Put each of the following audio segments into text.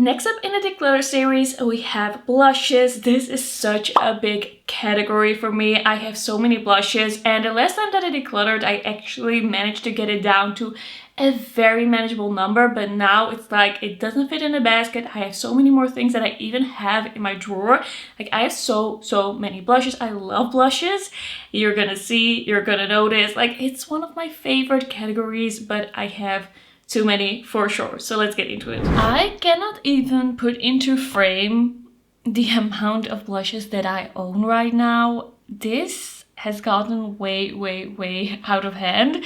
Next up in the Declutter series, we have blushes. This is such a big category for me. I have so many blushes, and the last time that I decluttered, I actually managed to get it down to a very manageable number, but now it's like it doesn't fit in a basket. I have so many more things that I even have in my drawer. Like, I have so many blushes. I love blushes. You're gonna see, you're gonna notice, like, it's one of my favorite categories, but I have too many for sure. So let's get into it. I cannot even put into frame the amount of blushes that I own right now. This has gotten way out of hand.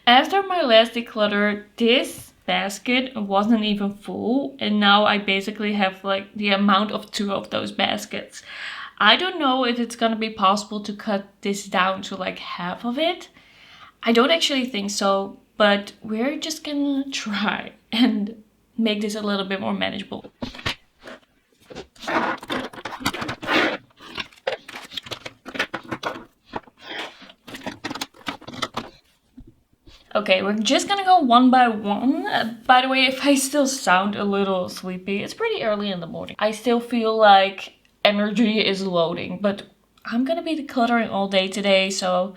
After my last declutter, this basket wasn't even full, and now I basically have like the amount of 2 of those baskets. I don't know if it's gonna be possible to cut this down to like half of it. I don't actually think so, but we're just gonna try and make this a little bit more manageable. Okay, we're just gonna go one by one. By the way, if I still sound a little sleepy, it's pretty early in the morning. I still feel like energy is loading, but I'm gonna be decluttering all day today, so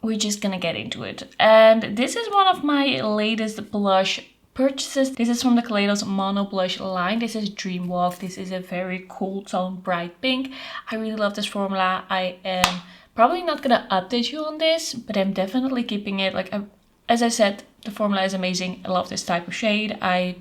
we're just gonna get into it. And this is one of my latest blush purchases. This is from the Kaleidos Mono Blush line. This is Dream Walk. This is a very cool tone, bright pink. I really love this formula. I am probably not gonna update you on this, but I'm definitely keeping it. Like, as I said, the formula is amazing. I love this type of shade. I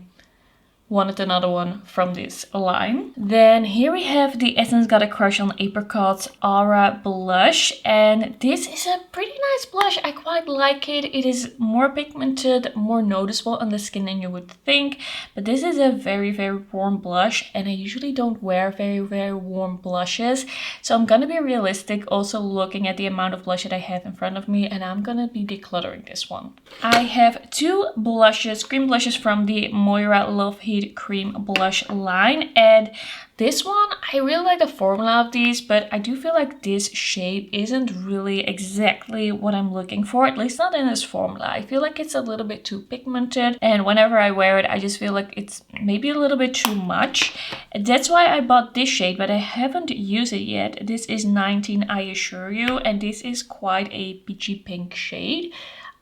wanted another one from this line. Then here we have the Essence Got a Crush on Apricots Aura blush, and this is a pretty nice blush. I quite like it. It is more pigmented, more noticeable on the skin than you would think, but this is a very warm blush, and I usually don't wear very warm blushes, so I'm gonna be realistic also looking at the amount of blush that I have in front of me, and I'm gonna be decluttering this one. I have 2 blushes, cream blushes from the Moira Love Heat cream blush line, and this one, I really like the formula of these, but I do feel like this shade isn't really exactly what I'm looking for, at least not in this formula. I feel like it's a little bit too pigmented, and whenever I wear it, I just feel like it's maybe a little bit too much. That's why I bought this shade, but I haven't used it yet. This is 19, I assure you, and this is quite a peachy pink shade.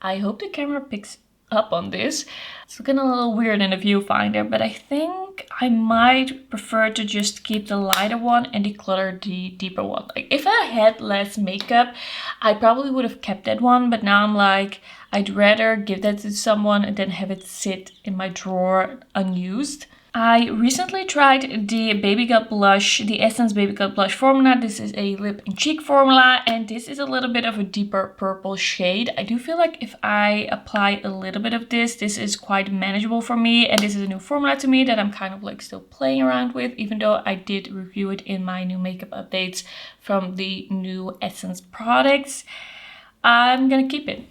I hope the camera picks up on this. It's looking a little weird in the viewfinder, but I think I might prefer to just keep the lighter one and declutter the deeper one. Like, if I had less makeup, I probably would have kept that one, but now I'm like, I'd rather give that to someone than have it sit in my drawer unused. I recently tried the Baby Got blush, the Essence Baby Got blush formula. This is a lip and cheek formula, and this is a little bit of a deeper purple shade. I do feel like if I apply a little bit of this is quite manageable for me, and this is a new formula to me that I'm kind of like still playing around with, even though I did review it in my new makeup updates from the new Essence products. I'm gonna keep it.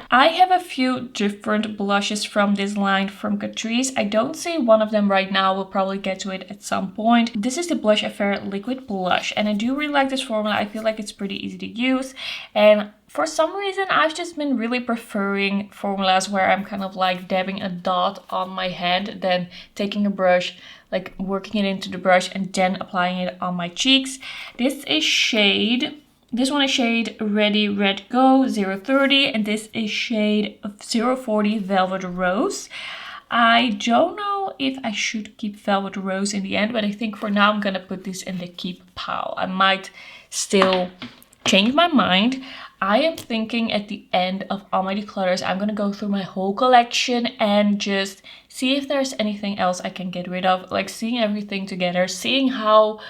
I have a few different blushes from this line from Catrice. I don't see one of them right now. We'll probably get to it at some point. This is the Blush Affair Liquid Blush, and I do really like this formula. I feel like it's pretty easy to use, and for some reason I've just been really preferring formulas where I'm kind of like dabbing a dot on my hand, then taking a brush, like working it into the brush and then applying it on my cheeks. This one is shade Ready Red Go 030, and this is shade 040 Velvet Rose. I don't know if I should keep Velvet Rose in the end, but I think for now I'm gonna put this in the keep pile. I might still change my mind. I am thinking at the end of all my declutters, I'm gonna go through my whole collection and just see if there's anything else I can get rid of, like seeing everything together, seeing how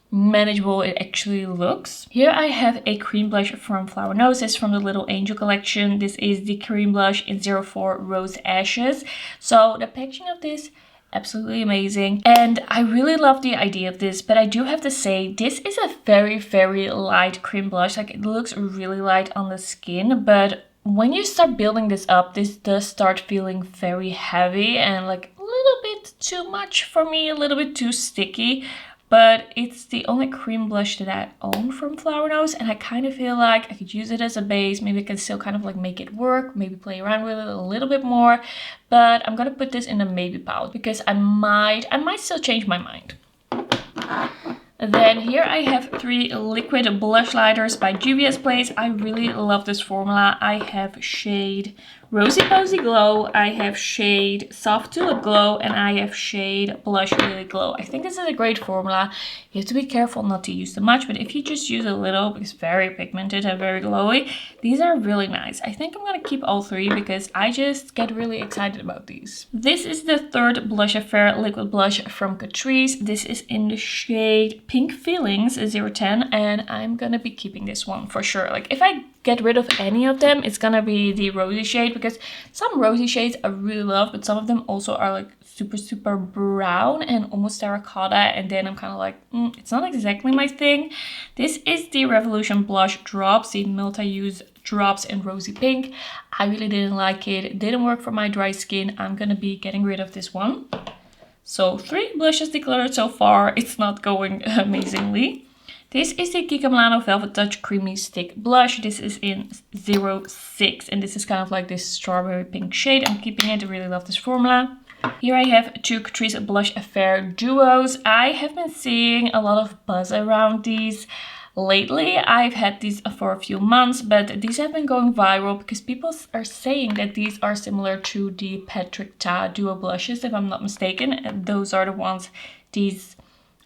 manageable it actually looks. Here I have a cream blush from Flower Noses from the Little Angel collection. This is the cream blush in 04 Rose Ashes. So the packaging of this, absolutely amazing, and I really love the idea of this, but I do have to say this is a very light cream blush. Like, it looks really light on the skin, but when you start building this up, this does start feeling very heavy and like a little bit too much for me, a little bit too sticky. but it's the only cream blush that I own from Flower Nose, and I kind of feel like I could use it as a base. Maybe I can still kind of like make it work, maybe play around with it a little bit more, but I'm gonna put this in a maybe pouch because I might still change my mind. Then here I have 3 liquid blush lighters by Juvia's Place. I really love this formula. I have shade Rosy Posy Glow, I have shade Soft Tulip Glow, and I have shade Blush Lily Glow. I think this is a great formula. You have to be careful not to use too much, but if you just use a little, because it's very pigmented and very glowy, these are really nice. I think I'm gonna keep all 3 because I just get really excited about these. This is the 3rd Blush Affair liquid blush from Catrice. This is in the shade Pink Feelings 010, and I'm gonna be keeping this one for sure. Like if I get rid of any of them, it's gonna be the rosy shade, because some rosy shades I really love, but some of them also are like super brown and almost terracotta, and then I'm kind of like, it's not exactly my thing. This is the Revolution Blush Drops, the multi-use drops in rosy pink. I really didn't like it. It didn't work for my dry skin. I'm gonna be getting rid of this one. So 3 blushes decluttered so far. It's not going amazingly. This is the Kiko Milano Velvet Touch Creamy Stick Blush. This is in 06, and this is kind of like this strawberry pink shade. I'm keeping it. I really love this formula. Here I have 2 Catrice Blush Affair Duos. I have been seeing a lot of buzz around these lately. I've had these for a few months, but these have been going viral because people are saying that these are similar to the Patrick Ta Duo blushes, if I'm not mistaken. And those are the ones these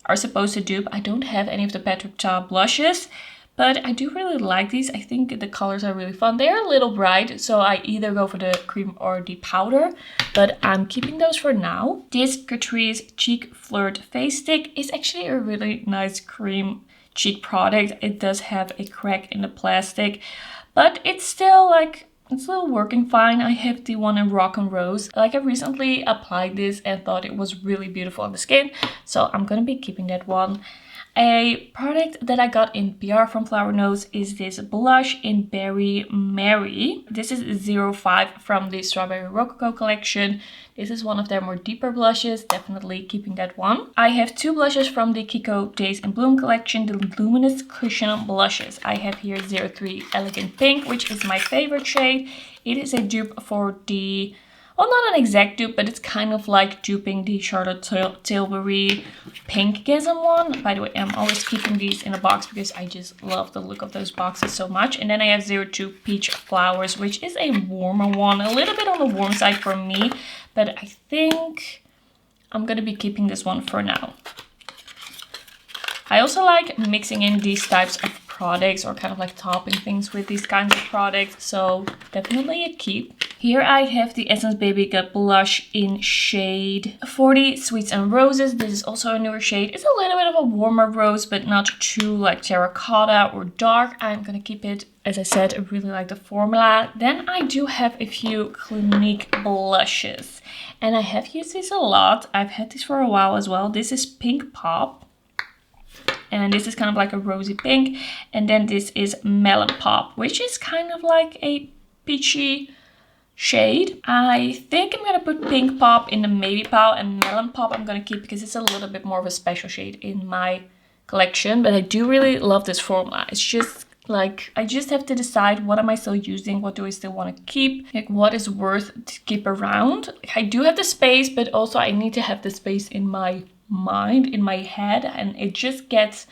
are supposed to dupe. I don't have any of the Patrick Ta blushes, but I do really like these. I think the colors are really fun. They're a little bright, so I either go for the cream or the powder, but I'm keeping those for now. This Catrice Cheek Flirt Face Stick is actually a really nice cream cheek product. It does have a crack in the plastic, but it's still working fine. I have the one in Rock and Rose. Like I recently applied this and thought it was really beautiful on the skin, so I'm gonna be keeping that one. A product that I got in PR from Flower Nose is this blush in Berry Mary. This is 05 from the Strawberry Rococo collection. This is one of their more deeper blushes, definitely keeping that one. I have 2 blushes from the Kiko Days in Bloom collection, the Luminous Cushion blushes. I have here 03 Elegant Pink, which is my favorite shade. It is a dupe for the, well, not an exact dupe, but it's kind of like duping the Charlotte Tilbury Pink Gasm one. By the way, I'm always keeping these in a box because I just love the look of those boxes so much. And then I have 02 Peach Flowers, which is a warmer one, a little bit on the warm side for me, but I think I'm gonna be keeping this one for now. I also like mixing in these types of products, or kind of like topping things with these kinds of products, so definitely a keep. Here I have the Essence Baby Gut Blush in shade 40 Sweets and Roses. This is also a newer shade. It's a little bit of a warmer rose, but not too like terracotta or dark. I'm gonna keep it. As I said, I really like the formula. Then I do have a few Clinique blushes, and I have used these a lot. I've had this for a while as well. This is Pink Pop, and this is kind of like a rosy pink, and then this is Melon Pop, which is kind of like a peachy shade. I think I'm gonna put Pink Pop in the maybe pile, and Melon Pop I'm gonna keep because it's a little bit more of a special shade in my collection, but I do really love this formula. It's just like, I just have to decide, what am I still using, what do I still want to keep, like what is worth to keep around. Like, I do have the space, but also I need to have the space in my mind, in my head, and it just gets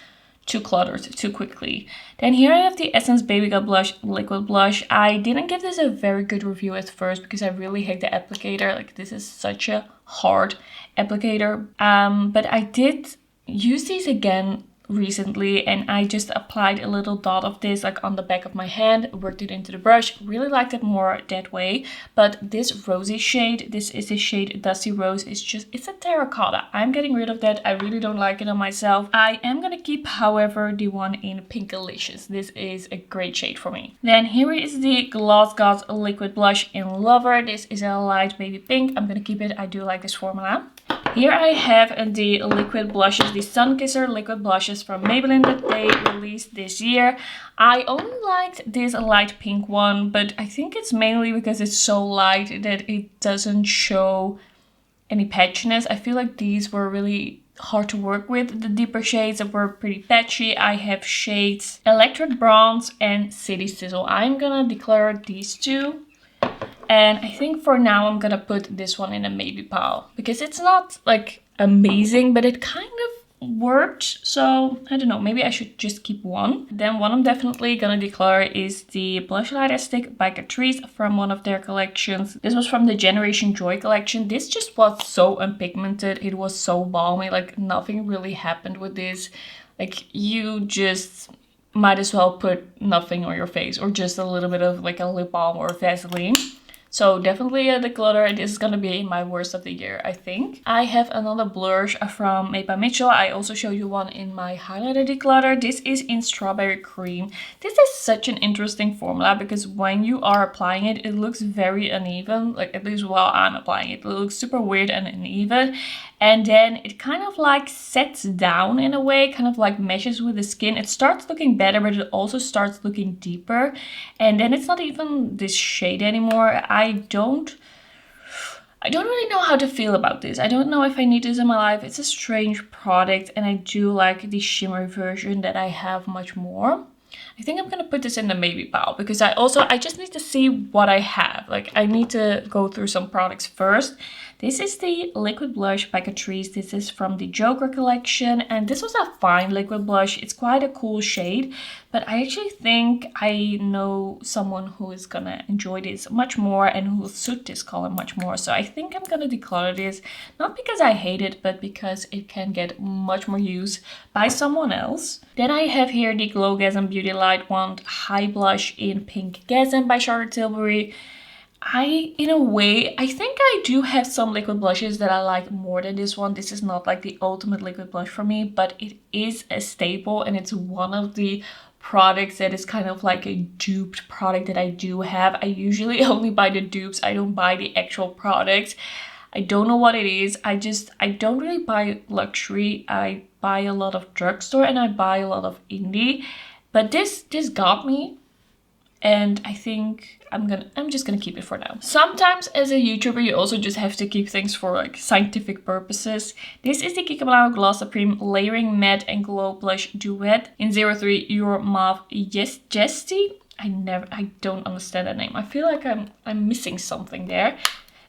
too cluttered too quickly. Then here I have the Essence Baby Gut Blush Liquid Blush. I didn't give this a very good review at first because I really hate the applicator. Like, this is such a hard applicator, but I did use these again recently, and I just applied a little dot of this like on the back of my hand, worked it into the brush. Really liked it more that way. But this rosy shade, this is the shade Dusty Rose, it's a terracotta. I'm getting rid of that. I really don't like it on myself. I am gonna keep, however, the one in Pinkalicious. This is a great shade for me. Then here is the GlossGods Liquid Blush in Lover. This is a light baby pink. I'm gonna keep it. I do like this formula. Here I have the liquid blushes, the Sun Kisser liquid blushes from Maybelline that they released this year. I only liked this light pink one, but I think it's mainly because it's so light that it doesn't show any patchiness. I feel like these were really hard to work with. The deeper shades that were pretty patchy. I have shades Electric Bronze and City Sizzle. I'm gonna declare these two. And I think for now I'm gonna put this one in a maybe pile. Because it's not like amazing, but it kind of worked. So I don't know, maybe I should just keep one. Then what I'm definitely gonna declare is the blush lighter stick by Catrice from one of their collections. This was from the Generation Joy collection. This just was so unpigmented. It was so balmy, like nothing really happened with this. Like you just might as well put nothing on your face or just a little bit of like a lip balm or Vaseline. So definitely a declutter. This is gonna be my worst of the year, I think. I have another blush from Made by Mitchell. I also showed you one in my highlighter declutter. This is in Strawberry Cream. This is such an interesting formula because when you are applying it, it looks very uneven. Like at least while I'm applying it, it looks super weird and uneven. And then it kind of like sets down in a way, kind of like meshes with the skin. It starts looking better, but it also starts looking deeper. And then it's not even this shade anymore. I don't really know how to feel about this. I don't know if I need this in my life. It's a strange product and I do like the shimmery version that I have much more. I think I'm gonna put this in the maybe pile because I just need to see what I have. Like I need to go through some products first. This is the liquid blush by Catrice. This is from the Joker collection and this was a fine liquid blush. It's quite a cool shade, but I actually think I know someone who is gonna enjoy this much more and who will suit this color much more. So I think I'm gonna declutter this, not because I hate it, but because it can get much more use by someone else. Then I have here the GlossGods Beauty Light Wand High Blush in Pink Gasm by Charlotte Tilbury. In a way, I think I do have some liquid blushes that I like more than this one. This is not like the ultimate liquid blush for me, but it is a staple and it's one of the products that is kind of like a duped product that I do have. I usually only buy the dupes. I don't buy the actual products. I don't know what it is. I don't really buy luxury. I buy a lot of drugstore and I buy a lot of indie. But this got me. And I think I'm just gonna keep it for now. Sometimes as a YouTuber, you also just have to keep things for like scientific purposes. This is the Kiko Milano Gloss Supreme Layering Matte and Glow Blush Duet in 03 Your Mauve Jesty. I don't understand that name. I feel like I'm missing something there.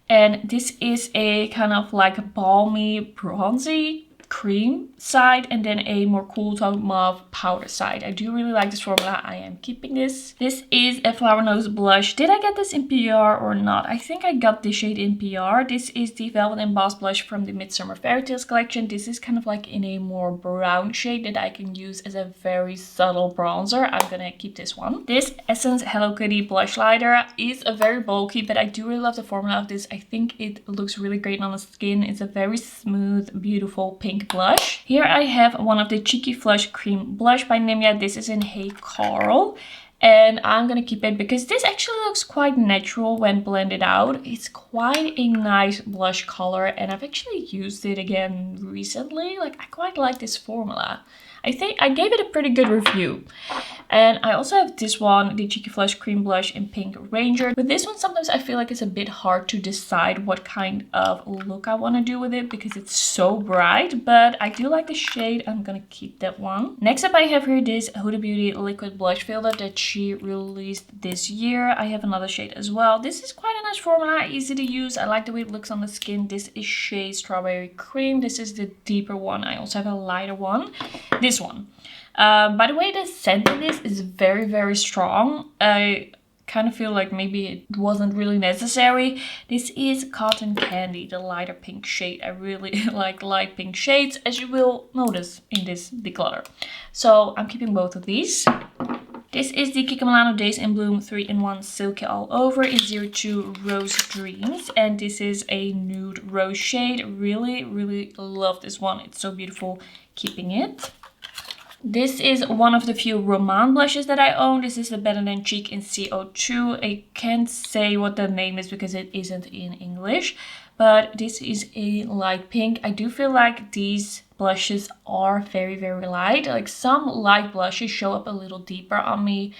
And this is a kind of like balmy, bronzy cream side and then a more cool tone mauve powder side. I do really like this formula. I am keeping this. This is a Flower Nose blush. Did I get this in PR or not? I think I got this shade in PR. This is the Velvet Embossed blush from the Midsummer Fairy Tales collection. This is kind of like in a more brown shade that I can use as a very subtle bronzer. I'm gonna keep this one. This Essence Hello Kitty blush lighter is a very bulky, but I do really love the formula of this. I think it looks really great on the skin. It's a very smooth, beautiful pink blush. Here I have one of the Cheeky Flush Cream Blush by Nimya. This is in Hey Coral. And I'm gonna keep it because this actually looks quite natural when blended out. It's quite a nice blush color and I've actually used it again recently. Like I quite like this formula. I think I gave it a pretty good review. And I also have this one, the Cheeky Flush Cream Blush in Pink Ranger. With this one, sometimes I feel like it's a bit hard to decide what kind of look I want to do with it because it's so bright. But I do like the shade. I'm gonna keep that one. Next up, I have here this Huda Beauty Liquid Blush Filter that she released this year. I have another shade as well. This is quite a nice formula, easy to use. I like the way it looks on the skin. This is shade Strawberry Cream. This is the deeper one. I also have a lighter one. This one. By the way, the scent of this is very, very strong. I kind of feel like maybe it wasn't really necessary. This is Cotton Candy, the lighter pink shade. I really like light pink shades, as you will notice in this declutter. So I'm keeping both of these. This is the Kiko Milano Days in Bloom 3-in-1 Silky All Over in 02 Rose Dreams. And this is a nude rose shade. Really, really love this one. It's so beautiful. Keeping it. This is one of the few Roman blushes that I own. This is the Better Than Cheek in CO2. I can't say what the name is because it isn't in English. But this is a light pink. I do feel like these blushes are very, very light. Like some light blushes show up a little deeper on me.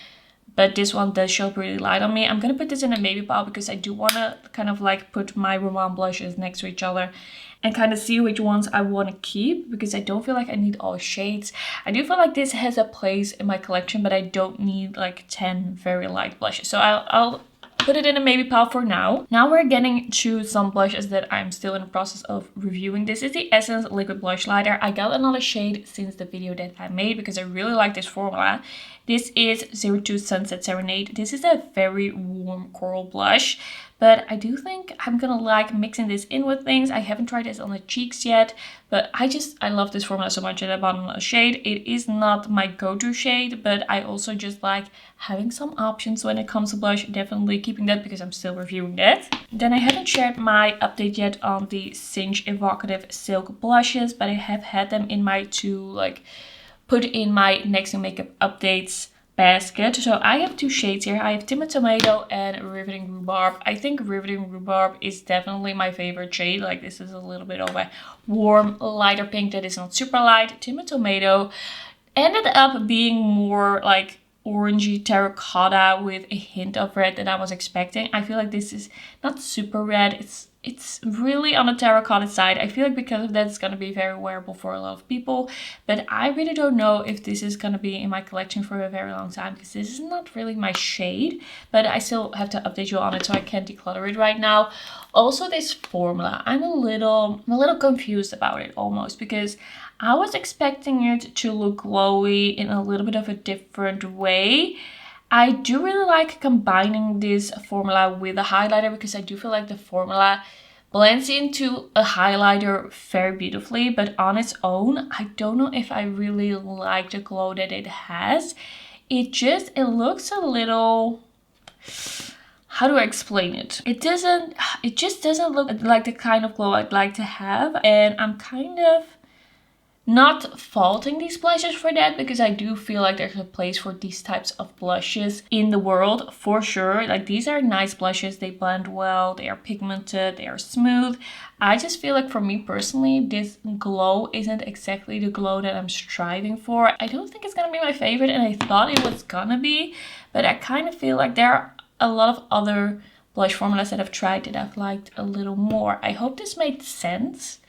but this one does show up really light on me. I'm gonna put this in a maybe pile because I do want to kind of like put my Roman blushes next to each other and kind of see which ones I want to keep, because I don't feel like I need all shades. I do feel like this has a place in my collection, but I don't need like 10 very light blushes. So I'll put it in a maybe pile for now. Now we're getting to some blushes that I'm still in the process of reviewing. This is the Essence Liquid Blush Lighter. I got another shade since the video that I made because I really like this formula. This is 02 Sunset Serenade. This is a very warm coral blush, but I do think I'm gonna like mixing this in with things. I haven't tried this on the cheeks yet, but I love this formula so much that I bought another shade. It is not my go-to shade, but I also just like having some options when it comes to blush. Definitely keeping that because I'm still reviewing that. Then I haven't shared my update yet on the Cinch Evocative Silk blushes, but I have had them in my put in my next new makeup updates basket. So I have two shades here. I have Timid Tomato and Riveting Rhubarb. I think Riveting Rhubarb is definitely my favorite shade. Like, this is a little bit of a warm, lighter pink that is not super light. Timid Tomato ended up being more like orangey terracotta with a hint of red than I was expecting. I feel like this is not super red. It's really on the terracotta side. I feel like because of that, it's going to be very wearable for a lot of people. But I really don't know if this is going to be in my collection for a very long time, because this is not really my shade. But I still have to update you on it, so I can't declutter it right now. Also, this formula, I'm a little confused about it almost, because I was expecting it to look glowy in a little bit of a different way. I do really like combining this formula with a highlighter, because I do feel like the formula blends into a highlighter very beautifully, but on its own, I don't know if I really like the glow that it has. It looks a little, how do I explain it? It just doesn't look like the kind of glow I'd like to have, and I'm kind of not faulting these blushes for that, because I do feel like there's a place for these types of blushes in the world for sure. Like, these are nice blushes, they blend well, they are pigmented, they are smooth. I just feel like for me personally, this glow isn't exactly the glow that I'm striving for. I don't think it's gonna be my favorite, and I thought it was gonna be, but I kind of feel like there are a lot of other blush formulas that I've tried that I've liked a little more. I hope this made sense,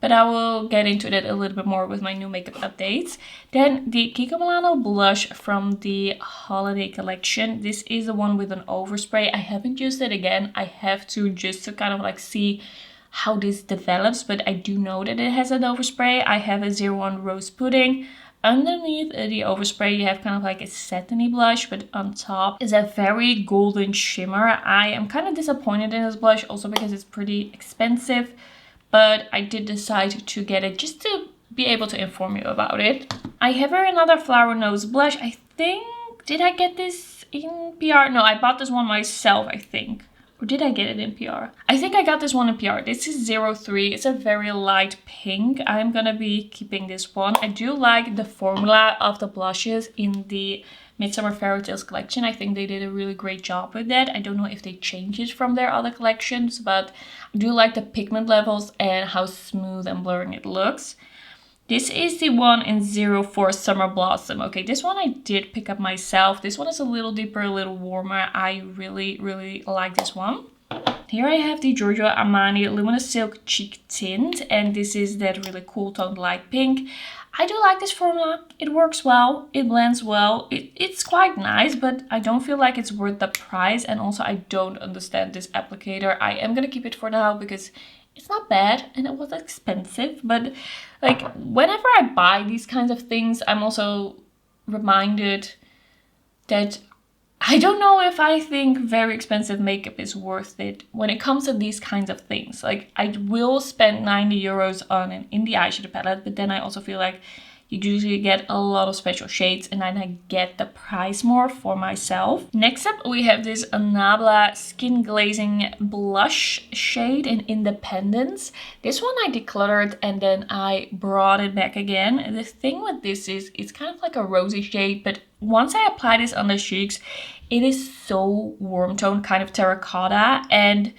but I will get into that a little bit more with my new makeup updates. Then the Kiko Milano blush from the holiday collection. This is the one with an overspray. I haven't used it again. I have to, just to kind of like see how this develops, but I do know that it has an overspray. I have a 01 Rose Pudding. Underneath the overspray, you have kind of like a satiny blush, but on top is a very golden shimmer. I am kind of disappointed in this blush also because it's pretty expensive, but I did decide to get it just to be able to inform you about it. I have here another Flower Nose blush. I think, did I get this in PR? No, I bought this one myself, I think. Or did I get it in PR? I think I got this one in PR. This is 03. It's a very light pink. I'm gonna be keeping this one. I do like the formula of the blushes in the Midsummer Fairy Tales collection. I think they did a really great job with that. I don't know if they changed it from their other collections, but I do like the pigment levels and how smooth and blurring it looks. This is the one in 04 Summer Blossom. Okay, this one I did pick up myself. This one is a little deeper, a little warmer. I really, really like this one. Here I have the Giorgio Armani Luminous Silk Cheek Tint, and this is that really cool toned light pink. I do like this formula. It works well, it blends well, it's quite nice, but I don't feel like it's worth the price, and also I don't understand this applicator. I am gonna keep it for now because it's not bad and it was expensive, but like whenever I buy these kinds of things, I'm also reminded that I don't know if I think very expensive makeup is worth it when it comes to these kinds of things. Like, I will spend 90 euros on an indie eyeshadow palette, but then I also feel like you usually get a lot of special shades, and then I get the price more for myself. Next up, we have this Nabla Skin Glazing Blush shade in Independence. This one I decluttered and then I brought it back again. And the thing with this is it's kind of like a rosy shade, but once I apply this on the cheeks, it is so warm tone, kind of terracotta, and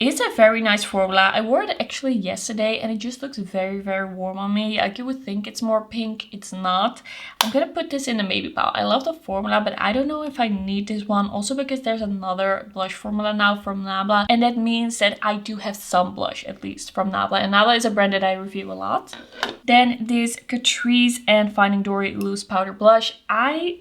It's a very nice formula. I wore it actually yesterday and it just looks very, very warm on me. Like you would think it's more pink, it's not. I'm gonna put this in the maybe pile. I love the formula, but I don't know if I need this one. Also because there's another blush formula now from Nabla, and that means that I do have some blush at least from Nabla. And Nabla is a brand that I review a lot. Then this Catrice and Finding Dory Loose Powder Blush. I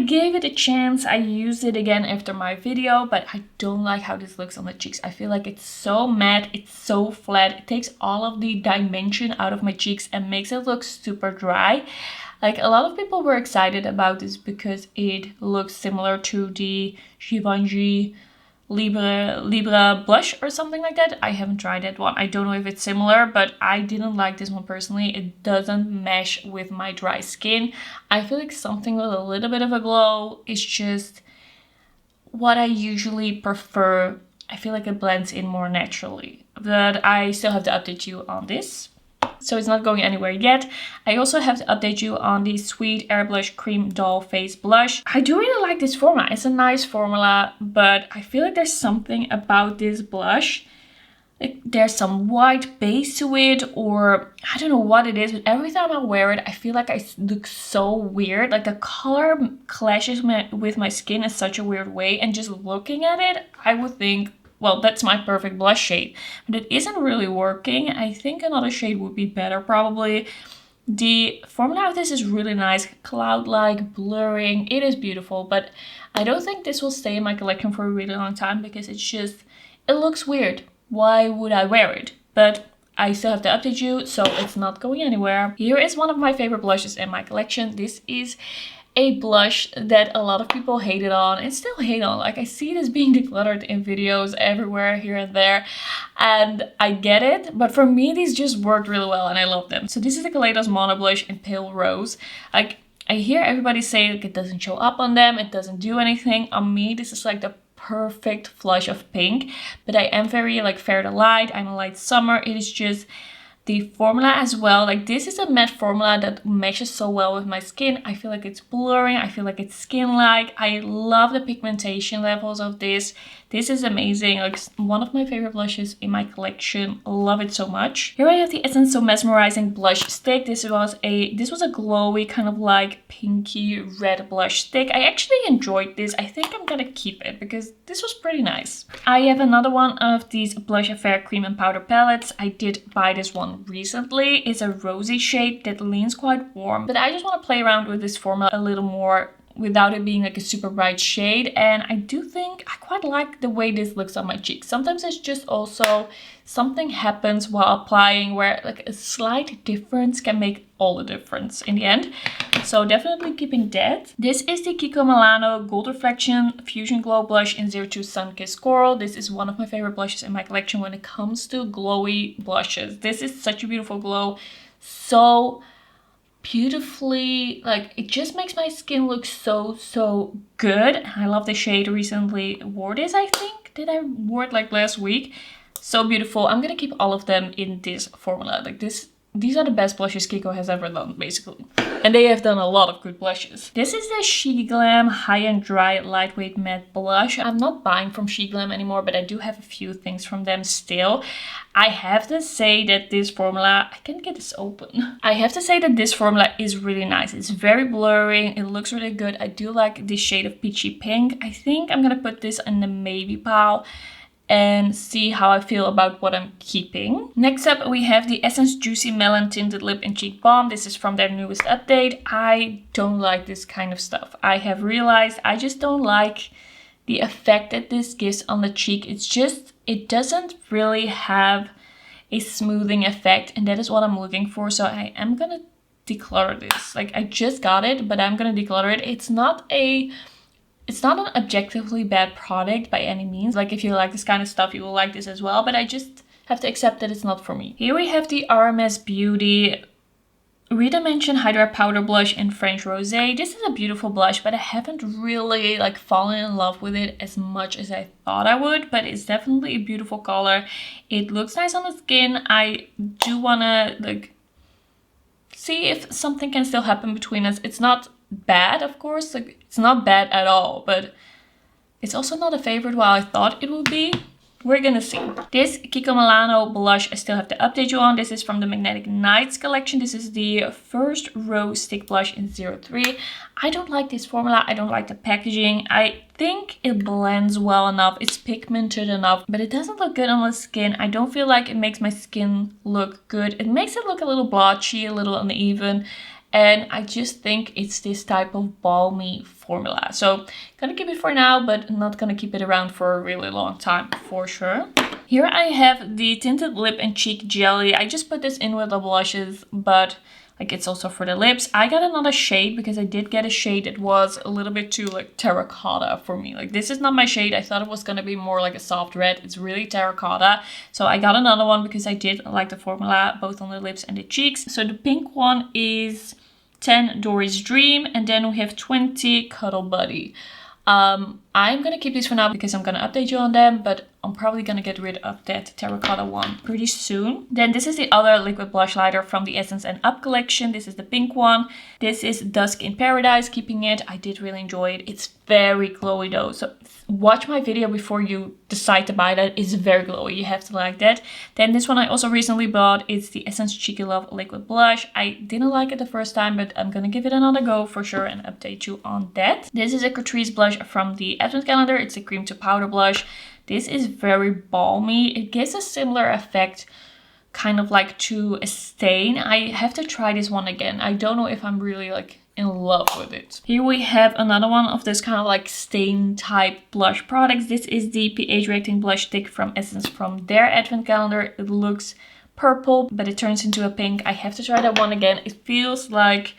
gave it a chance. I used it again after my video, but I don't like how this looks on the cheeks. I feel like it's so matte, it's so flat. It takes all of the dimension out of my cheeks and makes it look super dry. Like a lot of people were excited about this because it looks similar to the Givenchy Libra blush or something like that. I haven't tried that one. I don't know if it's similar, but I didn't like this one personally. It doesn't mesh with my dry skin. I feel like something with a little bit of a glow is just what I usually prefer. I feel like it blends in more naturally, but I still have to update you on this. So it's not going anywhere yet. I also have to update you on the Sweet Air Blush Cream Doll Face Blush. I do really like this formula. It's a nice formula, but I feel like there's something about this blush. Like there's some white base to it, or I don't know what it is, but every time I wear it, I feel like I look so weird. Like the color clashes with my skin in such a weird way, and just looking at it, I would think, well, that's my perfect blush shade, but it isn't really working. I think another shade would be better probably. The formula of this is really nice, cloud-like, blurring. It is beautiful, but I don't think this will stay in my collection for a really long time because it looks weird. Why would I wear it? But I still have to update you, so it's not going anywhere. Here is one of my favorite blushes in my collection. This is a blush that a lot of people hated on and still hate on. Like I see this being decluttered in videos everywhere here and there, and I get it, but for me these just worked really well and I love them. So this is the Kaleidos Mono Blush in Pale Rose. Like I hear everybody say like it doesn't show up on them, it doesn't do anything. On me this is like the perfect flush of pink, but I am very like fair to light. I'm a light summer. It is just the formula as well. Like this is a matte formula that meshes so well with my skin. I feel like it's blurring. I feel like it's skin-like. I love the pigmentation levels of this. This is amazing. Like one of my favorite blushes in my collection. Love it so much. Here I have the Essence So Mesmerizing Blush Stick. This was a glowy kind of like pinky red blush stick. I actually enjoyed this. I think I'm gonna keep it because this was pretty nice. I have another one of these Blush Affair Cream and Powder palettes. I did buy this one recently. It's a rosy shade that leans quite warm, but I just want to play around with this formula a little more without it being like a super bright shade. And I do think I quite like the way this looks on my cheeks. Sometimes it's just also something happens while applying where like a slight difference can make all the difference in the end. So definitely keeping that. This is the Kiko Milano Gold Reflection Fusion Glow Blush in 02 Sunkissed Coral. This is one of my favorite blushes in my collection when it comes to glowy blushes. This is such a beautiful glow. So beautifully, like it just makes my skin look so good. I love the shade. Recently wore this, I think. Did I wore it like last week? So beautiful. I'm gonna keep all of them in this formula. Like these are the best blushes Kiko has ever done, basically. And they have done a lot of good blushes. This is the She Glam High and Dry Lightweight Matte Blush. I'm not buying from She Glam anymore, but I do have a few things from them still. I have to say that this formula, I can't get this open. I have to say that this formula is really nice. It's very blurring. It looks really good. I do like this shade of peachy pink. I think I'm gonna put this in the maybe pile and see how I feel about what I'm keeping. Next up we have the Essence Juicy Melon Tinted Lip and Cheek Balm. This is from their newest update. I don't like this kind of stuff. I have realized I just don't like the effect that this gives on the cheek. It's just, it doesn't really have a smoothing effect, and that is what I'm looking for. So I am gonna declutter this. Like I just got it, but I'm gonna declutter it. It's not an objectively bad product by any means. Like if you like this kind of stuff, you will like this as well, but I just have to accept that it's not for me. Here we have the RMS Beauty Redimension Hydra Powder Blush in French Rosé. This is a beautiful blush, but I haven't really like fallen in love with it as much as I thought I would, but it's definitely a beautiful color. It looks nice on the skin. I do wanna like see if something can still happen between us. It's not bad, of course, like it's not bad at all, but It's also not a favorite while I thought it would be. We're gonna see. This Kiko Milano blush I still have to update you on. This is from the Magnetic Nights collection. This is the first Rose Stick Blush in 03. I don't like this formula. I don't like the packaging. I think it blends well enough. It's pigmented enough, but it doesn't look good on my skin. I don't feel like it makes my skin look good. It makes it look a little blotchy, a little uneven. And I just think it's this type of balmy formula. So gonna keep it for now, but not gonna keep it around for a really long time for sure. Here I have the Tinted Lip and Cheek Jelly. I just put this in with the blushes, but like it's also for the lips. I got another shade because I did get a shade that was a little bit too like terracotta for me. Like this is not my shade. I thought it was gonna be more like a soft red. It's really terracotta. So I got another one because I did like the formula both on the lips and the cheeks. So the pink one is 10 Dory's Dream, and then we have 20 Cuddle Buddy. I'm gonna keep these for now because I'm gonna update you on them, but I'm probably gonna get rid of that terracotta one pretty soon. Then this is the other liquid blush lighter from the Essence and Up collection. This is the pink one. This is Dusk in Paradise, keeping it. I did really enjoy it. It's very glowy though, so watch my video before you decide to buy that. It's very glowy, you have to like that. Then this one I also recently bought. It's the Essence Cheeky Love liquid blush. I didn't like it the first time, but I'm gonna give it another go for sure and update you on that. This is a Catrice blush from the Advent calendar. It's a cream to powder blush. This is very balmy. It gives a similar effect kind of like to a stain. I have to try this one again. I don't know if I'm really like in love with it. Here we have another one of this kind of like stain type blush products. This is the pH rating blush stick from Essence from their Advent calendar. It looks purple, but it turns into a pink. I have to try that one again. It feels like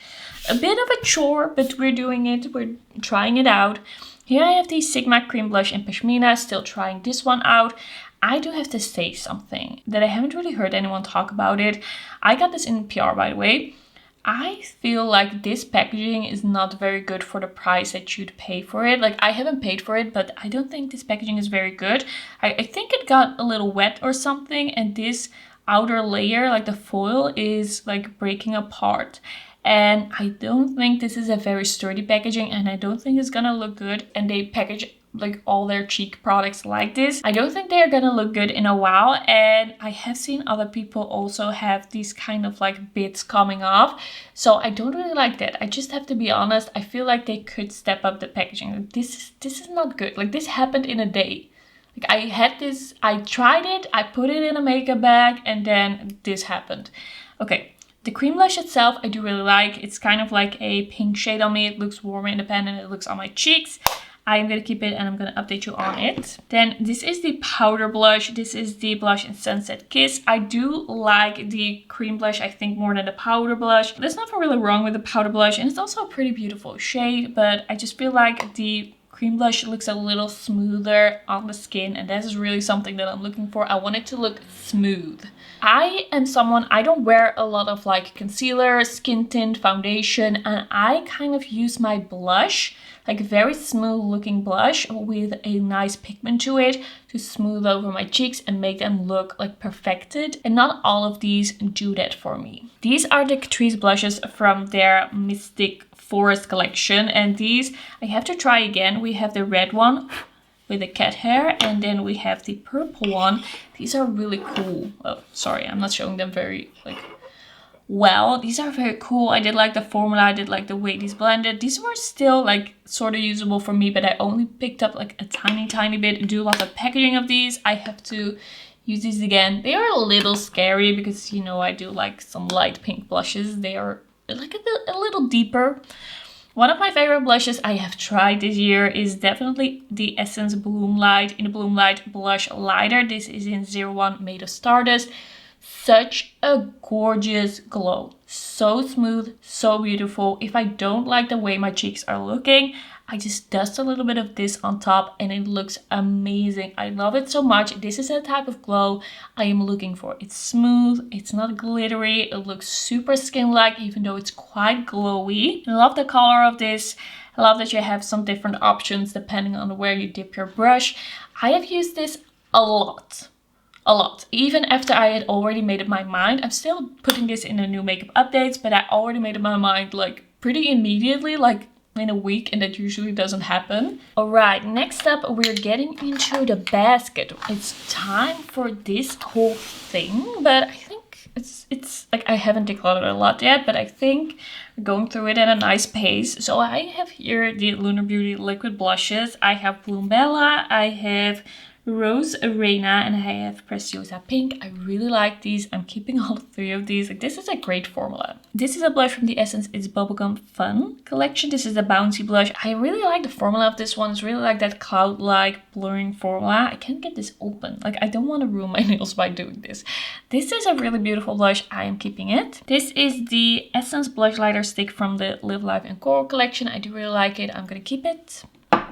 a bit of a chore, but we're doing it. We're trying it out. Here I have the Sigma Cream Blush in Pashmina, still trying this one out. I do have to say something that I haven't really heard anyone talk about it. I got this in PR, by the way. I feel like this packaging is not very good for the price that you'd pay for it. Like I haven't paid for it, but I don't think this packaging is very good. I think it got a little wet or something, and this outer layer, like the foil, is like breaking apart. And I don't think this is a very sturdy packaging, and I don't think it's gonna look good. And they package like all their cheek products like this. I don't think they're gonna look good in a while, and I have seen other people also have these kind of like bits coming off. So I don't really like that. I just have to be honest. I feel like they could step up the packaging. Like, this is not good. Like this happened in a day. Like I had this, I tried it, I put it in a makeup bag, and then this happened. Okay. The cream blush itself, I do really like. It's kind of like a pink shade on me. It looks warm, independent. It looks on my cheeks. I'm going to keep it and I'm going to update you on it. Then this is the powder blush. This is the blush in Sunset Kiss. I do like the cream blush, I think, more than the powder blush. There's nothing really wrong with the powder blush, and it's also a pretty beautiful shade, but I just feel like the cream blush looks a little smoother on the skin, and that is really something that I'm looking for. I want it to look smooth. I am someone, I don't wear a lot of like concealer, skin tint, foundation, and I kind of use my blush, like a very smooth looking blush with a nice pigment to it, to smooth over my cheeks and make them look like perfected. And not all of these do that for me. These are the Catrice blushes from their Mystic Forest collection, and these I have to try again. We have the red one with the cat hair, and then we have the purple one. These are really cool. Oh, sorry, I'm not showing them very like well. These are very cool. I did like the formula. I did like the way these blended. These were still like sort of usable for me, but I only picked up like a tiny bit and do a lot of packaging of these. I have to use these again. They are a little scary because, you know, I do like some light pink blushes. They are like a little deeper. One of my favorite blushes I have tried this year is definitely the Essence Bloom Light in the Bloom Light Blush Lighter. This is in 01 Made of Stardust. Such a gorgeous glow. So smooth, so beautiful. If I don't like the way my cheeks are looking, I just dust a little bit of this on top and it looks amazing. I love it so much. This is the type of glow I am looking for. It's smooth, it's not glittery, it looks super skin-like even though it's quite glowy. I love the color of this. I love that you have some different options depending on where you dip your brush. I have used this a lot. Even after I had already made up my mind. I'm still putting this in the new makeup updates, but I already made up my mind like pretty immediately, like in a week, and that usually doesn't happen. All right, next up, we're getting into the basket. It's time for this whole thing, but I think it's like I haven't decluttered a lot yet, but I think we're going through it at a nice pace. So I have here the Lunar Beauty liquid blushes. I have Bloom Bella, I have Rose Arena, and I have Preciosa Pink. I really like these. I'm keeping all three of these. Like, this is a great formula. This is a blush from the Essence It's Bubblegum Fun collection. This is the Bouncy blush. I really like the formula of this one. It's really like that cloud-like blurring formula. I can't get this open. Like, I don't want to ruin my nails by doing this. This is a really beautiful blush. I am keeping it. This is the Essence Blush Lighter Stick from the Live Life and Coral collection. I do really like it. I'm gonna keep it.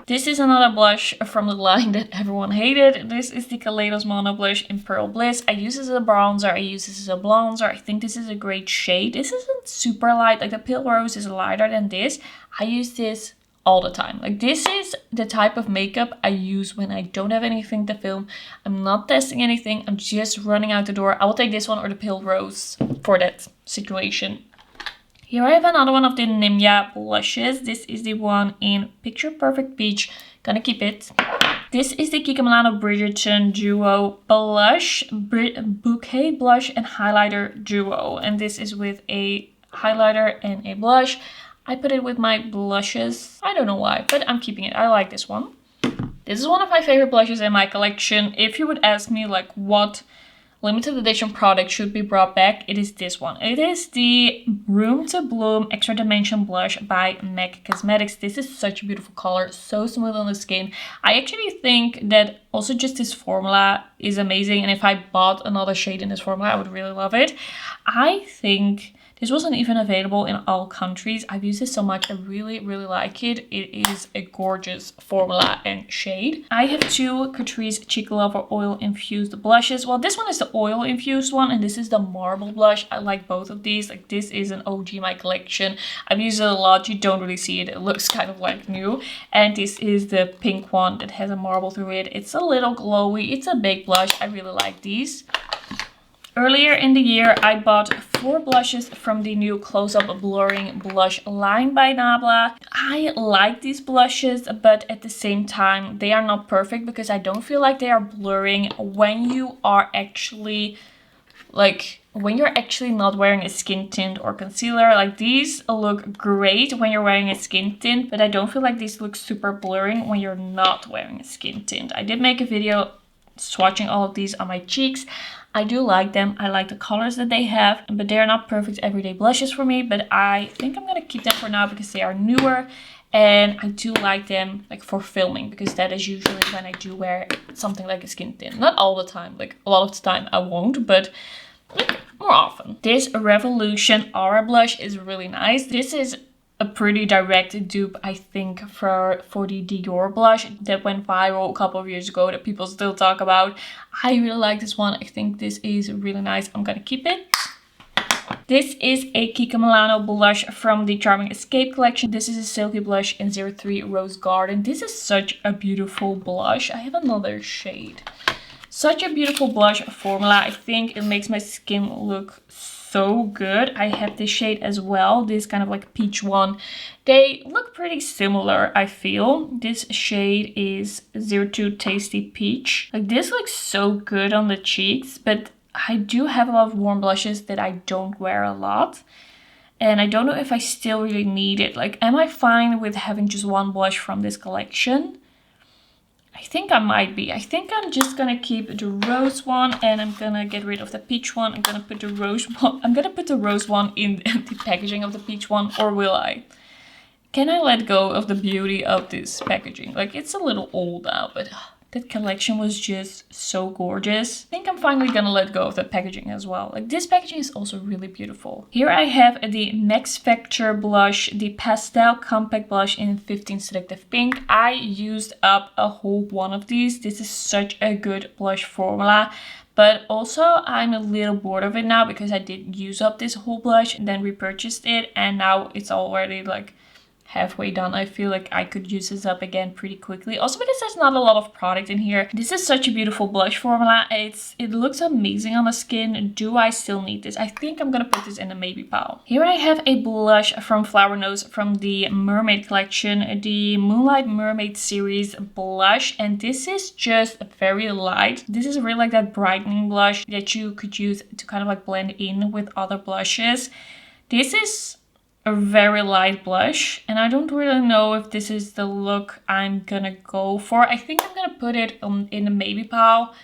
This is another blush from the line that everyone hated. This is the Kaleidos Mono Blush in Pearl Bliss. I use this as a bronzer. I use this as a bronzer. I think this is a great shade. This isn't super light. Like, the Pale Rose is lighter than this. I use this all the time. Like, this is the type of makeup I use when I don't have anything to film. I'm not testing anything. I'm just running out the door. I will take this one or the Pale Rose for that situation. Here I have another one of the Nimya blushes. This is the one in Picture Perfect Peach. Gonna keep it. This is the Kika Milano Bridgerton Duo Blush, Bouquet Blush and Highlighter Duo. And this is with a highlighter and a blush. I put it with my blushes. I don't know why, but I'm keeping it. I like this one. This is one of my favorite blushes in my collection. If you would ask me like what limited edition product should be brought back, it is this one. It is the Room to Bloom Extra Dimension Blush by MAC Cosmetics. This is such a beautiful color, so smooth on the skin. I actually think that also just this formula is amazing, and if I bought another shade in this formula, I would really love it. I think this wasn't even available in all countries. I've used this so much. I really, really like it. It is a gorgeous formula and shade. I have two Catrice Cheek Lover Oil Infused blushes. Well, this one is the oil infused one, and this is the marble blush. I like both of these. Like, this is an OG in my collection. I've used it a lot. You don't really see it. It looks kind of like new. And this is the pink one that has a marble through it. It's a little glowy. It's a big blush. I really like these. Earlier in the year, I bought 4 blushes from the new Close-Up Blurring Blush line by Nabla. I like these blushes, but at the same time, they are not perfect because I don't feel like they are blurring when you are actually, when you're actually not wearing a skin tint or concealer. Like, these look great when you're wearing a skin tint, but I don't feel like these look super blurring when you're not wearing a skin tint. I did make a video swatching all of these on my cheeks. I do like them. I like the colors that they have, but they are not perfect everyday blushes for me. But I think I'm gonna keep them for now because they are newer, and I do like them like for filming, because that is usually when I do wear something like a skin tint. Not all the time. Like, a lot of the time I won't, but like, more often. This Revolution Aura blush is really nice. This is a pretty direct dupe, I think, for the Dior blush that went viral a couple of years ago that people still talk about. I really like this one. I think this is really nice. I'm gonna keep it. This is a Kika Milano blush from the Charming Escape collection. This is a silky blush in 03 Rose Garden. This is such a beautiful blush. I have another shade. Such a beautiful blush formula. I think it makes my skin look so good. I have this shade as well, this kind of like peach one. They look pretty similar, I feel. This shade is 02 Tasty Peach. Like, this looks so good on the cheeks, but I do have a lot of warm blushes that I don't wear a lot. And I don't know if I still really need it. Like, am I fine with having just one blush from this collection? I think I might be. I think I'm just gonna keep the rose one, and I'm gonna get rid of the peach one. I'm gonna put the rose one. I'm gonna put the rose one in the packaging of the peach one, or will I? Can I let go of the beauty of this packaging? Like, it's a little old now, but that collection was just so gorgeous. I think I'm finally gonna let go of the packaging as well. Like, this packaging is also really beautiful. Here I have the Max Factor blush, the Pastel Compact Blush in 15 Seductive Pink. I used up a whole one of these. This is such a good blush formula. But also, I'm a little bored of it now because I did use up this whole blush and then repurchased it. And now it's already like halfway done. I feel like I could use this up again pretty quickly. Also because there's not a lot of product in here. This is such a beautiful blush formula. It looks amazing on the skin. Do I still need this? I think I'm gonna put this in a maybe pile. Here I have a blush from Flower Nose from the Mermaid collection, the Moonlight Mermaid series blush, and this is just very light. This is really like that brightening blush that you could use to kind of like blend in with other blushes. This is a very light blush, and I don't really know if this is the look I'm gonna go for. I think I'm gonna put it in a maybe pile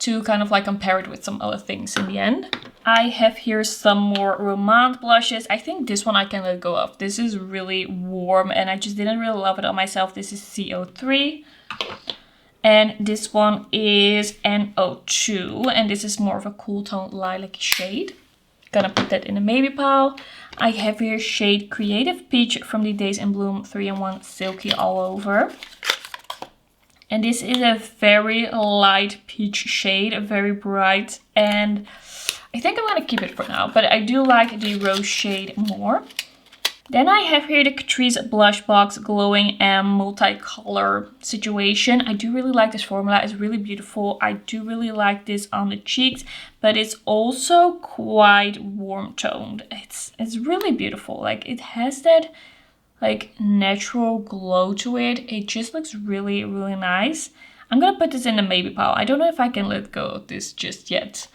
to kind of like compare it with some other things in the end. I have here some more Romance blushes. I think this one I can let go of. This is really warm and I just didn't really love it on myself. This is CO3. And this one is NO2, and this is more of a cool tone lilac shade. Gonna put that in a maybe pile. I have here shade Creative Peach from the Days in Bloom 3-in-1 Silky All Over. And this is a very light peach shade, very bright. And I think I'm gonna keep it for now, but I do like the rose shade more. Then I have here the Catrice Blush Box Glowing and Multicolor situation. I do really like this formula. It's really beautiful. I do really like this on the cheeks, but it's also quite warm toned. It's really beautiful. Like it has that like natural glow to it. It just looks really, really nice. I'm gonna put this in the maybe pile. I don't know if I can let go of this just yet.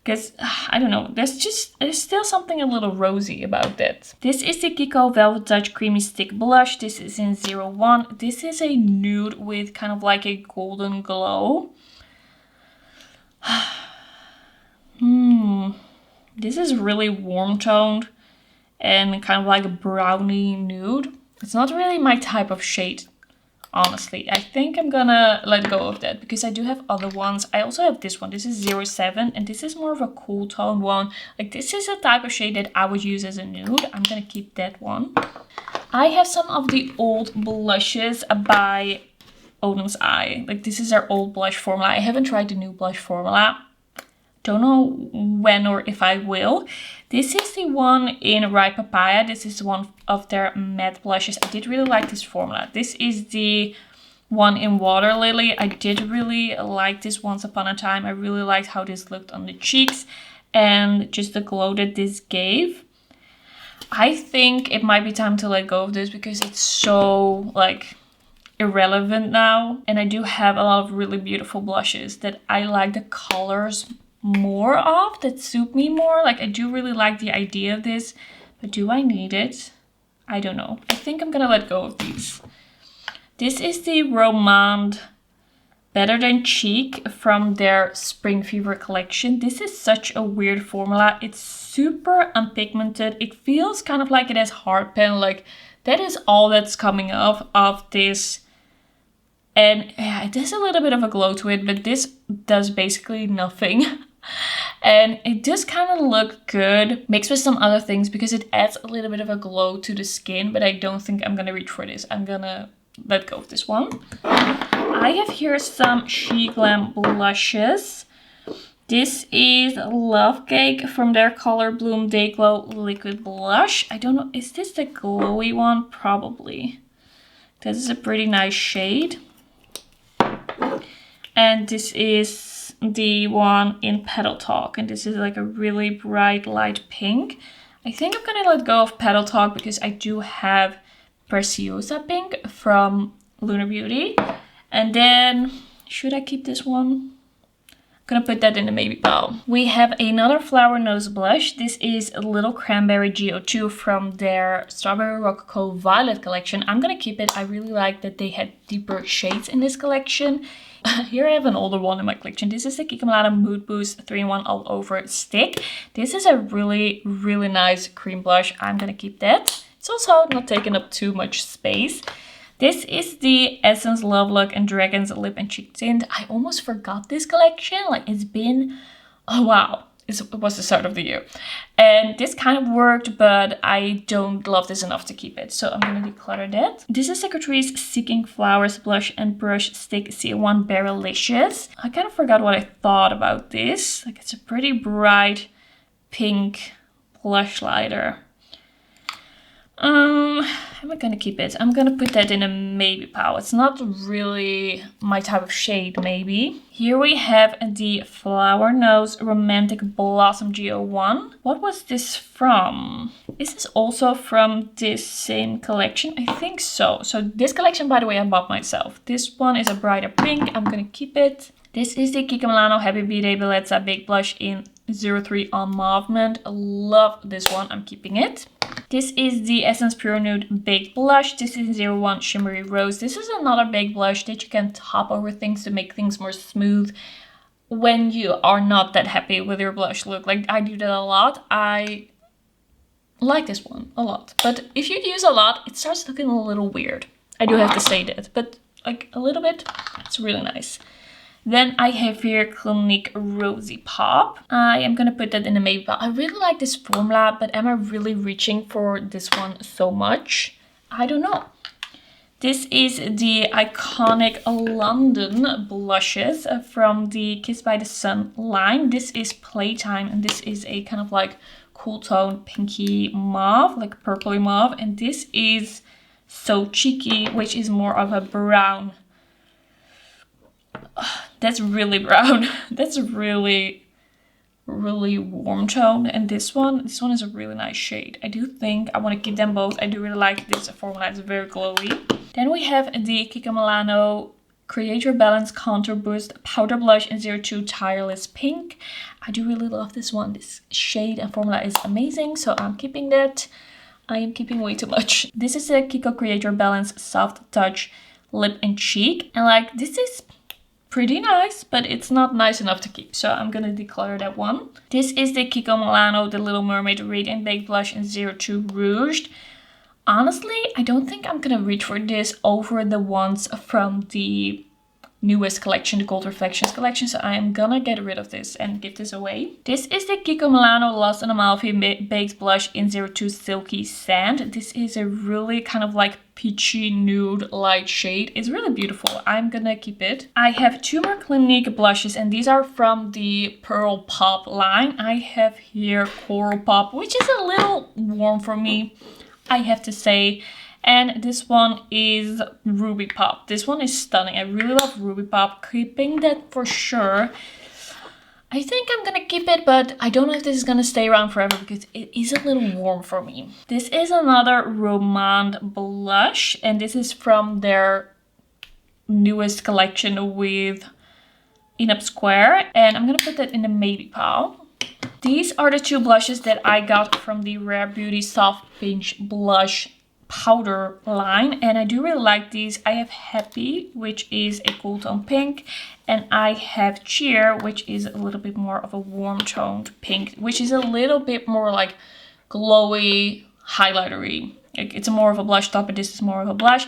Because, I don't know, there's still something a little rosy about that. This is the Kiko Velvet Touch Creamy Stick Blush. This is in 01. This is a nude with kind of like a golden glow. This is really warm toned and kind of like a brownie nude. It's not really my type of shade. Honestly, I think I'm gonna let go of that because I do have other ones. I also have this one. This is 07 and this is more of a cool tone one. Like this is a type of shade that I would use as a nude. I'm gonna keep that one. I have some of the old blushes by Oden's Eye. Like this is our old blush formula. I haven't tried the new blush formula. Don't know when or if I will. This is the one in Ripe Papaya. This is one of their matte blushes. I did really like this formula. This is the one in Water Lily. I did really like this once upon a time. I really liked how this looked on the cheeks and just the glow that this gave. I think it might be time to let go of this because it's so like irrelevant now. And I do have a lot of really beautiful blushes that I like the colors more of, that suit me more. Like I do really like the idea of this, but do I need it? I don't know. I think I'm gonna let go of these. This is the Romand Better Than Cheek from their Spring Fever collection. This is such a weird formula. It's super unpigmented. It feels kind of like it has hard pen. Like that is all that's coming off of this. And yeah, it has a little bit of a glow to it, but this does basically nothing. And it does kind of look good mixed with some other things because it adds a little bit of a glow to the skin, but I don't think I'm gonna reach for this. I'm gonna let go of this one. I have here some She Glam blushes. This is Love Cake from their Color Bloom Day Glow Liquid Blush. I don't know, is this the glowy one? Probably. This is a pretty nice shade. And this is the one in Petal Talk, and this is like a really bright light pink. I think I'm gonna let go of Petal Talk because I do have Preciosa Pink from Lunar Beauty. And then, should I keep this one? I'm gonna put that in the maybe pile. We have another Flower Nose blush. This is Little Cranberry GO2 from their Strawberry Rococo Violet collection. I'm gonna keep it. I really like that they had deeper shades in this collection. Here I have an older one in my collection. This is the Kiko Milano Mood Boost 3-in-1 All Over Stick. This is a really, really nice cream blush. I'm gonna keep that. It's also not taking up too much space. This is the Essence Love Look and Dragon's Lip and Cheek Tint. I almost forgot this collection. Like it's been, oh wow. It was the start of the year. And this kind of worked, but I don't love this enough to keep it. So I'm going to declutter that. This is the Catrice Seeking Flowers Blush and Brush Stick C1 Berrylicious. I kind of forgot what I thought about this. Like it's a pretty bright pink blush lighter. Am I gonna keep it? I'm gonna put that in a maybe pile. It's not really my type of shade, maybe. Here we have the Flower Nose Romantic Blossom G01. What was this from? Is this also from this same collection? I think so. So this collection, by the way, I bought myself. This one is a brighter pink. I'm gonna keep it. This is the Kiko Milano Happy B-Day Bellezza Baked Blush in 03 on Movement. I love this one. I'm keeping it. This is the Essence Pure Nude Baked Blush. This is 01 Shimmery Rose. This is another baked blush that you can top over things to make things more smooth when you are not that happy with your blush look. Like, I do that a lot. I like this one a lot. But if you use a lot, it starts looking a little weird. I do have to say that. But like a little bit, it's really nice. Then I have here Clinique Rosy Pop. I am going to put that in a maybe pile. I really like this formula, but am I really reaching for this one so much? I don't know. This is the iconic London blushes from the Kiss by the Sun line. This is Playtime, and this is a kind of like cool tone pinky mauve, like purpley mauve. And this is So Cheeky, which is more of a brown. That's really brown. That's really warm tone. And this one is a really nice shade. I do think I want to keep them both. I do really like this formula. It's very glowy. Then we have the Kiko Milano Create Your Balance Contour Boost Powder Blush in 02 Tireless Pink. I do really love this one. This shade and formula is amazing, so I'm keeping that. I am keeping way too much. This is the Kiko Create Your Balance Soft Touch Lip and Cheek. And like, this is pretty nice, but it's not nice enough to keep, so I'm gonna declutter that one. This is the Kiko Milano The Little Mermaid Radiant Baked Blush in 02 Rouge. Honestly, I don't think I'm gonna reach for this over the ones from the newest collection, the Gold Reflections collection, so I am gonna get rid of this and give this away. This is the Kiko Milano Lost in Amalfi Baked Blush in 02 Silky Sand. This is a really kind of like peachy nude light shade. It's really beautiful. I'm gonna keep it. I have two more Clinique blushes, and these are from the Pearl Pop line. I have here Coral Pop, which is a little warm for me, I have to say. And this one is Ruby Pop. This one is stunning. I really love Ruby Pop. Keeping that for sure. I think I'm gonna keep it, but I don't know if this is gonna stay around forever because it is a little warm for me. This is another Romande blush, and this is from their newest collection with Inup Square, and I'm gonna put that in the maybe pile. These are the two blushes that I got from the Rare Beauty Soft Pinch Blush powder line, and I do really like these. I have Happy, which is a cool tone pink, and I have Cheer, which is a little bit more of a warm toned pink, which is a little bit more like glowy, highlightery. Like, it's more of a blush top, but this is more of a blush.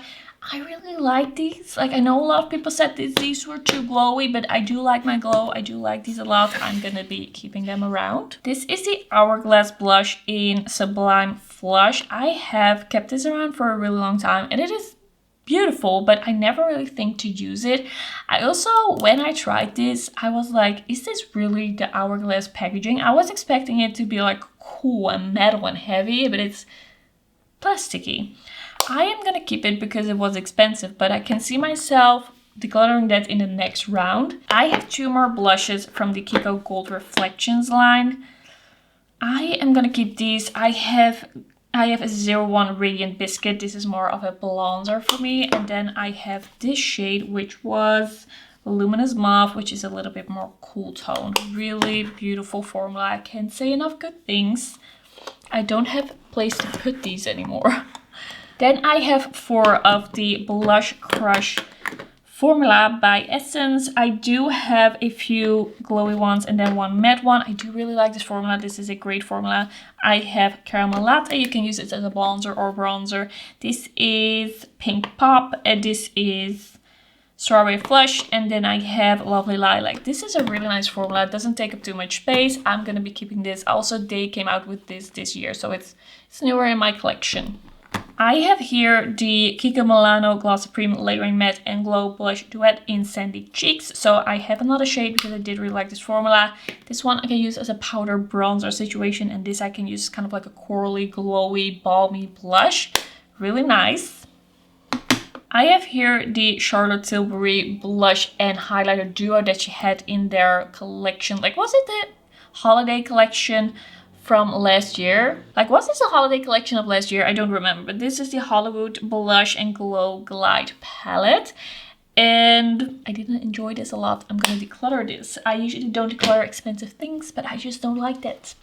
I really like these. Like, I know a lot of people said these were too glowy, but I do like my glow. I do like these a lot. I'm gonna be keeping them around. This is the Hourglass blush in Sublime Flush. I have kept this around for a really long time, and it is beautiful, but I never really think to use it. I also, when I tried this, I was like, is this really the Hourglass packaging? I was expecting it to be like cool and metal and heavy, but it's plasticky. I am gonna keep it because it was expensive, but I can see myself decluttering that in the next round. I have two more blushes from the Kiko Gold Reflections line. I am gonna keep these. I have a 01 Radiant Biscuit. This is more of a bronzer for me. And then I have this shade, which was Luminous Mauve, which is a little bit more cool tone. Really beautiful formula. I can't say enough good things. I don't have a place to put these anymore. Then I have 4 of the Blush Crush formula by Essence. I do have a few glowy ones and then one matte one. I do really like this formula. This is a great formula. I have Caramel Latte. You can use it as a bronzer or bronzer. This is Pink Pop, and this is Strawberry Flush, and then I have Lovely Lilac. This is a really nice formula. It doesn't take up too much space. I'm gonna be keeping this. Also, they came out with this year, so it's newer in my collection. I have here the Kiko Milano Gloss Supreme Layering Matte and Glow Blush Duet in Sandy Cheeks. So I have another shade because I did really like this formula. This one I can use as a powder bronzer situation, and this I can use kind of like a corally, glowy, balmy blush. Really nice. I have here the Charlotte Tilbury blush and highlighter duo that she had in their collection. Like, was it the holiday collection from last year? Like, was this a holiday collection of last year? I don't remember, but this is the Hollywood Blush and Glow Glide palette. And I didn't enjoy this a lot. I'm gonna declutter this. I usually don't declutter expensive things, but I just don't like that.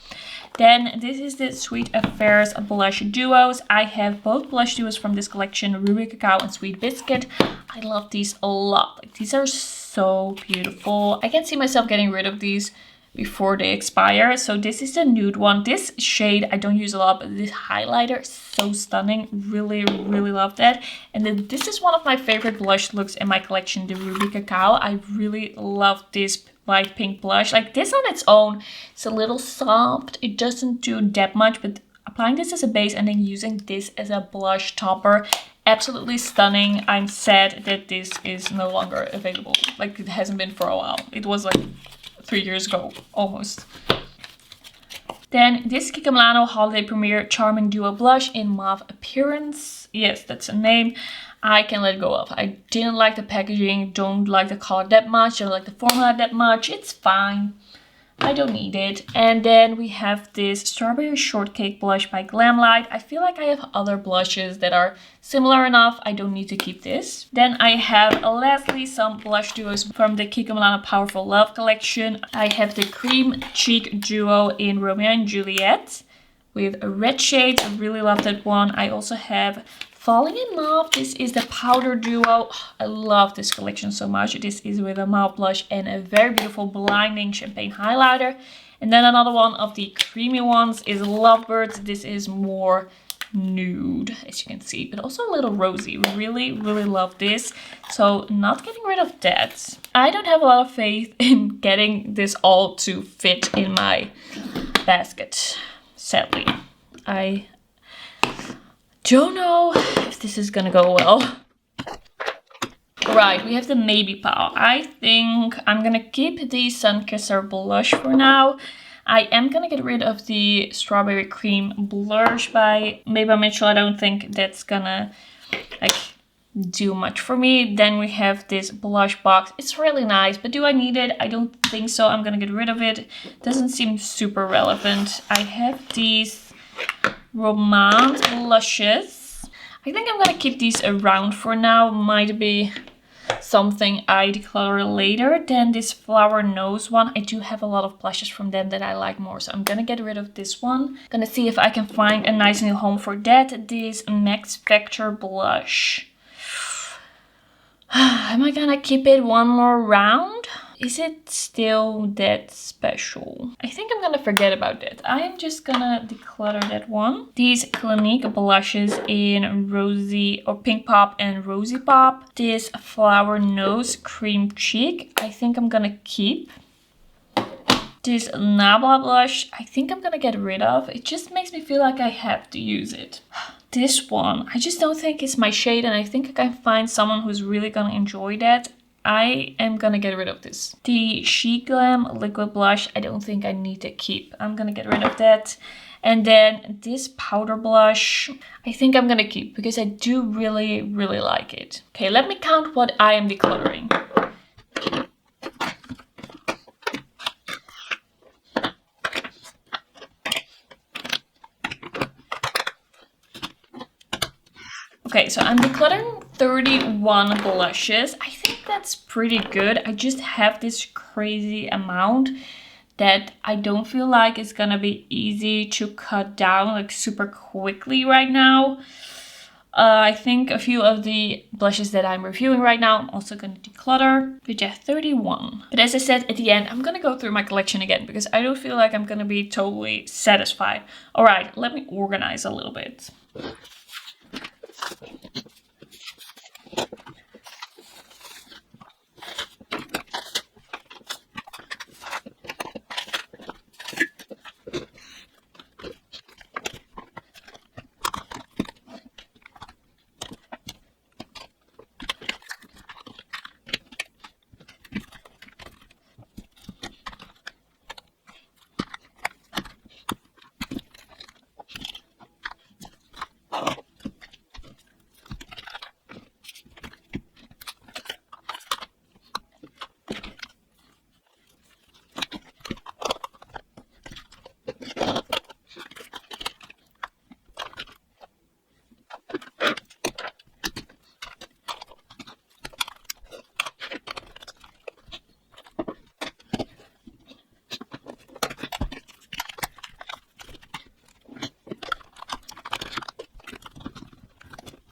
Then this is the Sweet Affairs blush duos. I have both blush duos from this collection, Ruby Cacao and Sweet Biscuit. I love these a lot. Like, these are so beautiful. I can see myself getting rid of these before they expire. So this is the nude one. This shade I don't use a lot, but this highlighter is so stunning. Really, really love that. And then this is one of my favorite blush looks in my collection, the Ruby Cacao. I really love this light pink blush. Like, this on its own, it's a little soft. It doesn't do that much, but applying this as a base and then using this as a blush topper, absolutely stunning. I'm sad that this is no longer available. Like, it hasn't been for a while. It was like 3 years ago, almost. Then this Kiko Milano Holiday Premiere Charming Duo Blush in Mauve Appearance. Yes, that's a name I can let go of. I didn't like the packaging, don't like the color that much, don't like the formula that much. It's fine. I don't need it. And then we have this Strawberry Shortcake blush by Glamlight. I feel like I have other blushes that are similar enough. I don't need to keep this. Then I have lastly some blush duos from the Kiko Milano Powerful Love collection. I have the Cream Cheek Duo in Romeo and Juliet with red shades. I really love that one. I also have Falling in Mauve. This is the powder duo. I love this collection so much. This is with a mauve blush and a very beautiful blinding champagne highlighter. And then another one of the creamy ones is Lovebirds. This is more nude, as you can see, but also a little rosy. Really, really love this. So not getting rid of that. I don't have a lot of faith in getting this all to fit in my basket, sadly. I don't know if this is gonna go well. Right, we have the Maybe Pal. I think I'm gonna keep the Sunkisser blush for now. I am gonna get rid of the Strawberry Cream blush by Maybe Mitchell. I don't think that's gonna like do much for me. Then we have this blush box. It's really nice, but do I need it? I don't think so. I'm gonna get rid of it. Doesn't seem super relevant. I have these Romance blushes. I think I'm gonna keep these around for now. Might be something I declutter later. Then this Flower Nose one. I do have a lot of blushes from them that I like more, so I'm gonna get rid of this one. Gonna see if I can find a nice new home for that. This Max Factor blush. Am I gonna keep it one more round? Is it still that special? I think I'm gonna forget about that. I am just gonna declutter that one. These Clinique blushes in Rosy or Pink Pop and Rosy Pop. This Flower Nose Cream Cheek, I think I'm gonna keep. This Nabla blush, I think I'm gonna get rid of. It just makes me feel like I have to use it. This one, I just don't think it's my shade, and I think I can find someone who's really gonna enjoy that. I am gonna get rid of this. The She Glam liquid blush, I don't think I need to keep. I'm gonna get rid of that. And then this powder blush, I think I'm gonna keep because I do really, really like it. Okay, let me count what I am decluttering. Okay, so I'm decluttering 31 blushes. I think that's pretty good. I just have this crazy amount that I don't feel like it's gonna be easy to cut down like super quickly right now. I think a few of the blushes that I'm reviewing right now, I'm also gonna declutter. But yeah, 31. But as I said at the end, I'm gonna go through my collection again because I don't feel like I'm gonna be totally satisfied. All right, let me organize a little bit.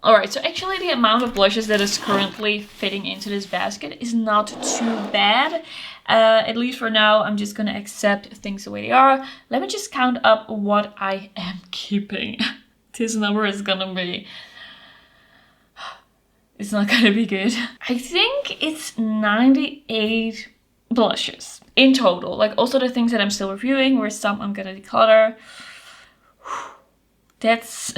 Alright, so actually the amount of blushes that is currently fitting into this basket is not too bad. At least for now, I'm just gonna accept things the way they are. Let me just count up what I am keeping. This number is gonna be... It's not gonna be good. I think it's 98 blushes in total. Like also the things that I'm still reviewing, where some I'm gonna declutter. That's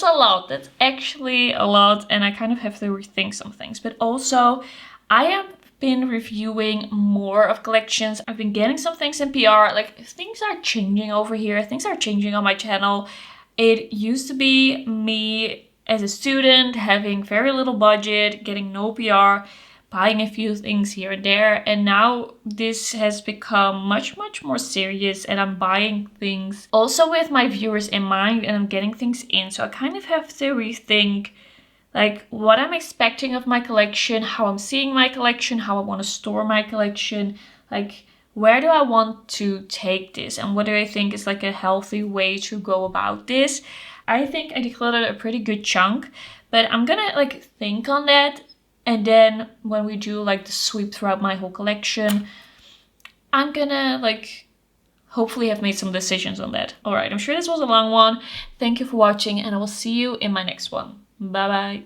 a lot. That's actually a lot, and I kind of have to rethink some things. But also, I have been reviewing more of collections. I've been getting some things in PR. Like, things are changing over here. Things are changing on my channel. It used to be me as a student having very little budget, getting no PR, buying a few things here and there, and now this has become much more serious, and I'm buying things also with my viewers in mind, and I'm getting things in. So I kind of have to rethink like what I'm expecting of my collection, how I'm seeing my collection, how I want to store my collection, like where do I want to take this, and what do I think is like a healthy way to go about this. I think I decluttered a pretty good chunk, but I'm gonna like think on that. And then when we do like the sweep throughout my whole collection, I'm gonna like hopefully have made some decisions on that. All right, I'm sure this was a long one. Thank you for watching, and I will see you in my next one. Bye bye.